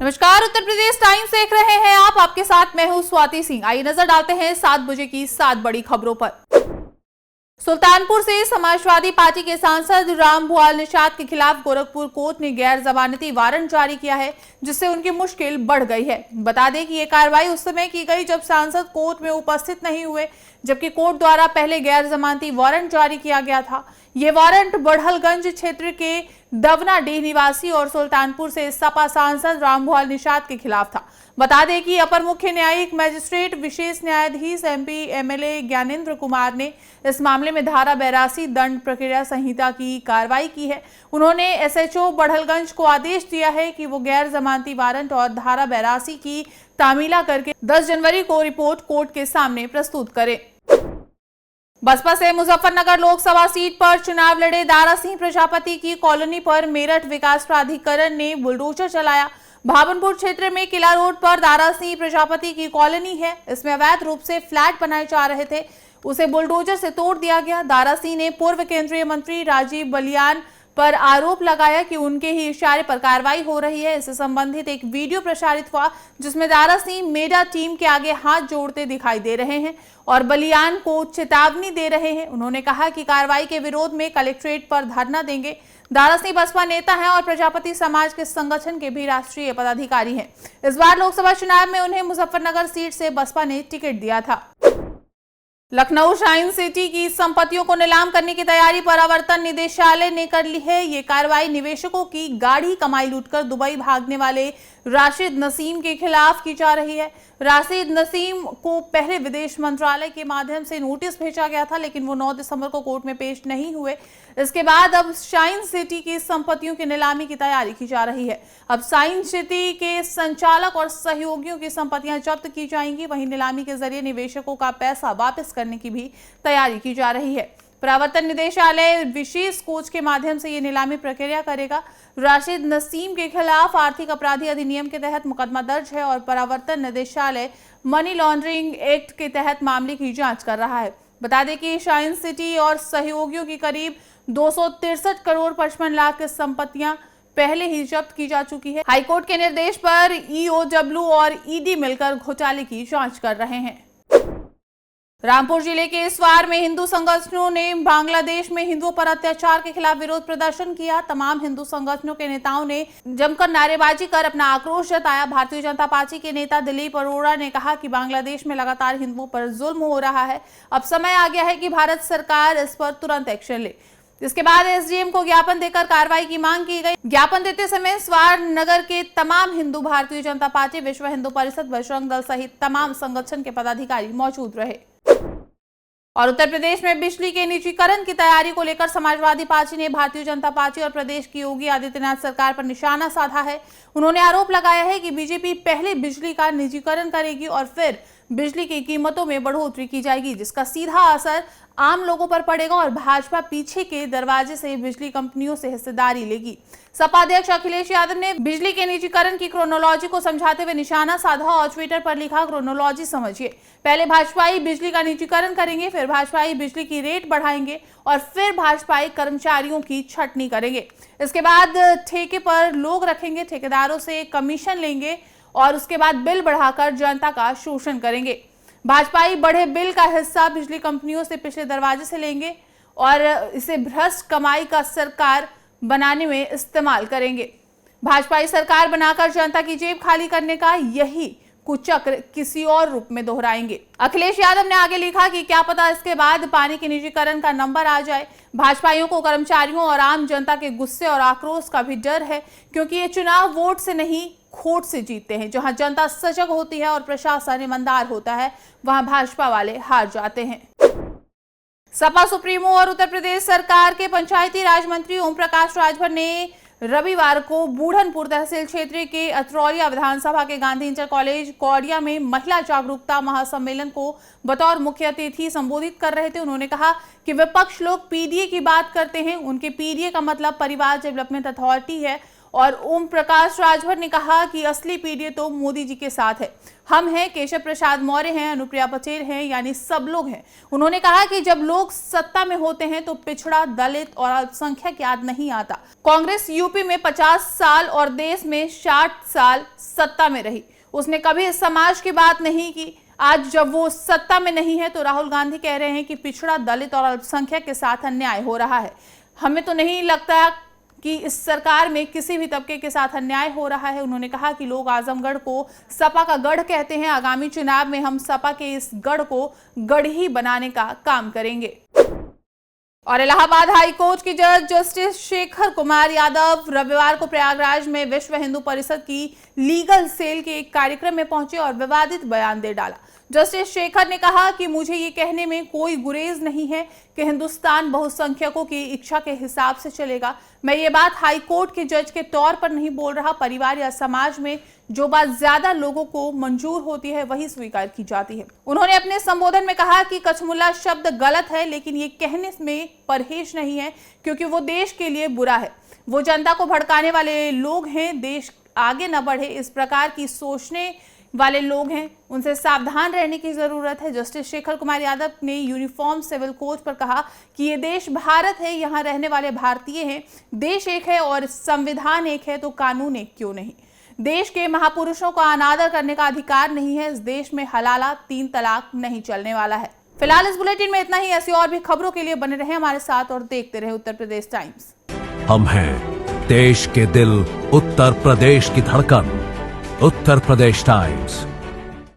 नमस्कार, उत्तर प्रदेश टाइम्स देख रहे हैं आप। आपके साथ मैं हूं स्वाति सिंह। आइए नजर डालते हैं 7 बजे की 7 बड़ी खबरों पर। सुल्तानपुर से समाजवादी पार्टी के सांसद रामभुआल निषाद के खिलाफ गोरखपुर कोर्ट ने गैर जमानती वारंट जारी किया है, जिससे उनकी मुश्किल बढ़ गई है। बता दें कि ये कार्रवाई उस समय की गई जब सांसद कोर्ट में उपस्थित नहीं हुए, जबकि कोर्ट द्वारा पहले गैर जमानती वारंट जारी किया गया था। ये वारंट बढ़लगंज क्षेत्र के दवनाडीह निवासी और सुल्तानपुर से सपा सांसद रामभुआल निषाद के खिलाफ था। बता दें कि अपर मुख्य न्यायिक मजिस्ट्रेट विशेष न्यायाधीश एमपी एमएलए ज्ञानेंद्र कुमार ने इस मामले में धारा 82 दंड प्रक्रिया संहिता की कार्रवाई की है। उन्होंने एसएचओ बढ़लगंज को आदेश दिया है कि वो गैर जमानती वारंट और धारा 82 की तामीला करके 10 जनवरी को रिपोर्ट कोर्ट के सामने प्रस्तुत करें। बसपा से मुजफ्फरनगर लोकसभा सीट पर चुनाव लड़े दारा सिंह प्रजापति की कॉलोनी पर मेरठ विकास प्राधिकरण ने बुलडोजर चलाया। भावनपुर क्षेत्र में किला रोड पर दारा सिंह प्रजापति की कॉलोनी है। इसमें अवैध रूप से फ्लैट बनाए जा रहे थे, उसे बुलडोजर से तोड़ दिया गया। दारा सिंह ने पूर्व केंद्रीय मंत्री राजीव बलियान पर आरोप लगाया कि उनके ही इशारे पर कार्रवाई हो रही है। इससे संबंधित एक वीडियो प्रसारित हुआ, जिसमें दारा सिंह मेडा टीम के आगे हाथ जोड़ते दिखाई दे रहे हैं और बलियान को चेतावनी दे रहे हैं। उन्होंने कहा कि कार्रवाई के विरोध में कलेक्ट्रेट पर धरना देंगे। दारा सिंह बसपा नेता हैं और प्रजापति समाज के संगठन के भी राष्ट्रीय पदाधिकारी हैं। इस बार लोकसभा चुनाव में उन्हें मुजफ्फरनगर सीट से बसपा ने टिकट दिया था। लखनऊ शाइन सिटी की संपत्तियों को नीलाम करने की तैयारी प्रवर्तन निदेशालय ने कर ली है। ये कार्रवाई निवेशकों की गाढ़ी कमाई लूटकर दुबई भागने वाले राशिद नसीम के खिलाफ की जा रही है। राशिद नसीम को पहले विदेश मंत्रालय के माध्यम से नोटिस भेजा गया था, लेकिन वो 9 दिसंबर को कोर्ट में पेश नहीं हुए। इसके बाद अब शाइन सिटी की संपत्तियों की नीलामी की तैयारी की जा रही है। अब शाइन सिटी के संचालक और सहयोगियों की संपत्तियां जब्त की जाएंगी। वहीं नीलामी के जरिए निवेशकों का पैसा वापस करने की भी तैयारी की जा रही है। प्रवर्तन निदेशालय विशेष कोच के माध्यम से ये नीलामी प्रक्रिया करेगा। राशिद नसीम के खिलाफ आर्थिक अपराधी अधिनियम के तहत मुकदमा दर्ज है और प्रवर्तन निदेशालय मनी लॉन्ड्रिंग एक्ट के तहत मामले की जांच कर रहा है। बता दें कि शाइन सिटी और सहयोगियों की करीब 263 करोड़ 55 लाख की संपत्तियां पहले ही जब्त की जा चुकी है। हाईकोर्ट के निर्देश पर ईओडब्ल्यू और ईडी मिलकर घोटाले की जांच कर रहे हैं। रामपुर जिले के इसवार में हिंदू संगठनों ने बांग्लादेश में हिंदुओं पर अत्याचार के खिलाफ विरोध प्रदर्शन किया। तमाम हिंदू संगठनों के नेताओं ने जमकर नारेबाजी कर अपना आक्रोश जताया। भारतीय जनता पार्टी के नेता दिलीप अरोड़ा ने कहा कि बांग्लादेश में लगातार हिंदुओं पर जुल्म हो रहा है। अब समय आ गया है कि भारत सरकार इस पर तुरंत एक्शन ले। इसके बाद एसडीएम को ज्ञापन देकर कार्रवाई की मांग की गई। ज्ञापन देते समय स्वार नगर के तमाम हिंदू, भारतीय जनता पार्टी, विश्व हिंदू परिषद, बजरंग दल सहित तमाम संगठन के पदाधिकारी मौजूद रहे। और उत्तर प्रदेश में बिजली के निजीकरण की तैयारी को लेकर समाजवादी पार्टी ने भारतीय जनता पार्टी और प्रदेश की योगी आदित्यनाथ सरकार पर निशाना साधा है। उन्होंने आरोप लगाया है कि बीजेपी पहले बिजली का निजीकरण करेगी और फिर बिजली की कीमतों में बढ़ोतरी की जाएगी, जिसका सीधा असर आम लोगों पर पड़ेगा और भाजपा पीछे के दरवाजे से बिजली कंपनियों से हिस्सेदारी लेगी। सपा अध्यक्ष अखिलेश यादव ने बिजली के निजीकरण की क्रोनोलॉजी को समझाते हुए निशाना साधा और ट्विटर पर लिखा, क्रोनोलॉजी समझिए, पहले भाजपाई बिजली का निजीकरण करेंगे, फिर भाजपाई बिजली की रेट बढ़ाएंगे और फिर भाजपाई कर्मचारियों की छटनी करेंगे। इसके बाद ठेके पर लोग रखेंगे, ठेकेदारों से कमीशन लेंगे और उसके बाद बिल बढ़ाकर जनता का शोषण करेंगे। भाजपाई बढ़े बिल का हिस्सा बिजली कंपनियों से पिछले दरवाजे से लेंगे और इसे भ्रष्ट कमाई का सरकार बनाने में इस्तेमाल करेंगे। भाजपाई सरकार बनाकर जनता की जेब खाली करने का यही कुचक्र किसी और रूप में दोहराएंगे। अखिलेश यादव ने आगे लिखा कि क्या पता इसके बाद पानी के निजीकरण का नंबर आ जाए। भाजपाइयों को कर्मचारियों और आम जनता के गुस्से और आक्रोश का भी डर है, क्योंकि ये चुनाव वोट से नहीं खोट से जीतते हैं। जहां जनता सजग होती है और प्रशासन ईमानदार होता है, वहां भाजपा वाले हार जाते हैं। सपा सुप्रीमो और उत्तर प्रदेश सरकार के पंचायती राज मंत्री ओम प्रकाश राजभर ने रविवार को बूढ़नपुर तहसील क्षेत्र के अतरौलिया विधानसभा के गांधी इंटर कॉलेज कौड़िया में महिला जागरूकता महासम्मेलन को बतौर मुख्य अतिथि संबोधित कर रहे थे। उन्होंने कहा कि विपक्ष लोग पीडीए की बात करते हैं, उनके पीडीए का मतलब परिवार डेवलपमेंट अथॉरिटी है और ओम प्रकाश राजभर ने कहा कि असली पीढ़ी तो मोदी जी के साथ है। हम हैं, केशव प्रसाद मौर्य हैं, अनुप्रिया पटेल हैं, यानी सब लोग हैं। उन्होंने कहा कि जब लोग सत्ता में होते हैं तो पिछड़ा, दलित और अल्पसंख्यक याद नहीं आता। कांग्रेस यूपी में 50 साल और देश में 60 साल सत्ता में रही, उसने कभी इस समाज की बात नहीं की। आज जब वो सत्ता में नहीं है तो राहुल गांधी कह रहे हैं कि पिछड़ा, दलित और अल्पसंख्यक के साथ अन्याय हो रहा है। हमें तो नहीं लगता कि इस सरकार में किसी भी तबके के साथ अन्याय हो रहा है। उन्होंने कहा कि लोग आजमगढ़ को सपा का गढ़ कहते हैं। आगामी चुनाव में हम सपा के इस गढ़ को गढ़ ही बनाने का काम करेंगे। और इलाहाबाद हाई कोर्ट के जज जस्टिस शेखर कुमार यादव रविवार को प्रयागराज में विश्व हिंदू परिषद की लीगल सेल के एक कार्यक्रम में पहुंचे और विवादित बयान दे डाला। जस्टिस शेखर ने कहा कि मुझे ये कहने में कोई गुरेज नहीं है कि हिंदुस्तान बहुसंख्यकों की इच्छा के हिसाब से चलेगा। मैं ये बात हाई कोर्ट के जज के तौर पर नहीं बोल रहा। परिवार या समाज में जो बात ज्यादा लोगों को मंजूर होती है वही स्वीकार की जाती है। उन्होंने अपने संबोधन में कहा कि कचमुल्ला शब्द गलत है, लेकिन ये कहने में परहेज नहीं है क्योंकि वो देश के लिए बुरा है। वो जनता को भड़काने वाले लोग हैं। देश आगे न बढ़े इस प्रकार की सोचने वाले लोग हैं, उनसे सावधान रहने की जरूरत है। जस्टिस शेखर कुमार यादव ने यूनिफॉर्म सिविल कोड पर कहा कि ये देश भारत है, यहाँ रहने वाले भारतीय हैं। देश एक है और संविधान एक है तो कानून एक क्यों नहीं। देश के महापुरुषों का अनादर करने का अधिकार नहीं है। इस देश में हलाला 3 तलाक नहीं चलने वाला है। फिलहाल इस बुलेटिन में इतना ही। ऐसी और भी खबरों के लिए बने रहे हमारे साथ और देखते रहे उत्तर प्रदेश टाइम्स। हम हैं देश के दिल, उत्तर प्रदेश की धड़कन, उत्तर प्रदेश टाइम्स।